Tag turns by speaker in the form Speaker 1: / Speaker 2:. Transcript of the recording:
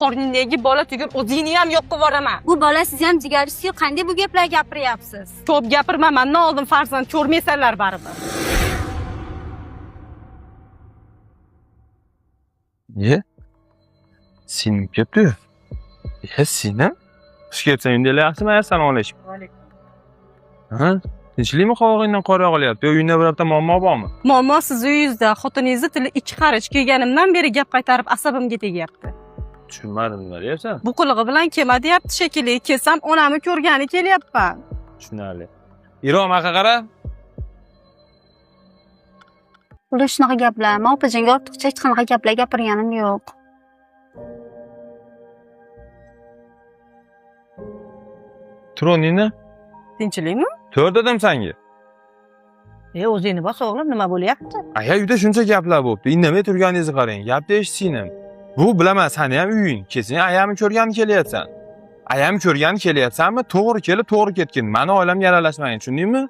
Speaker 1: Qorningdagi bola tugul o'zingni ham yo'q qilib yuboraman.
Speaker 2: Bu bola siz ham jigarisiz-ku, qanday bu gaplar gapiryapsiz?
Speaker 1: Ko'p gapirma, mendan oldin farzand ko'rmaysanlar baribir.
Speaker 3: Ye? Sen kelibdi. Sen? Xush kelibsan, endi yaxshimi? Assalomu alaykum. Ha? Tinchlikmi, qovog'ingdan qor yog'ilyapti? Uyingda birorta muammo bormi?
Speaker 1: Muammo siz uyingizda xotiningizni tili ikki qarich kelganimdan beri gap qaytarib asabimga tegyapti.
Speaker 3: Tushunmadim, nima deyapsan?
Speaker 1: Bu qilig'i bilan kelma deyapti shekilli. Kelsam onamni ko'rgani kelyapman.
Speaker 3: Tushunarli. Irom aka qara.
Speaker 2: Ular shunaqa gaplar. Men opajanga ortiqcha hech qanaqa gaplar gapirganim yo'q.
Speaker 3: Troningni?
Speaker 1: Tinchlikmi?
Speaker 3: To'rt dedim senga.
Speaker 1: O'zingni bos o'g'lim, nima bo'lyapti?
Speaker 3: Aya uyda shuncha gaplar bo'pti. Indamay turganingizni qarang. Gapni eshitsingmi? Bu bilaman, seni ham uying. Kesin ayamni ko'rgani kelyapsan. Ayamni ko'rgani kelyapsanmi? To'g'ri kelib, to'g'ri ketgin. Meni oilamga aralashmagin, tushundingmi?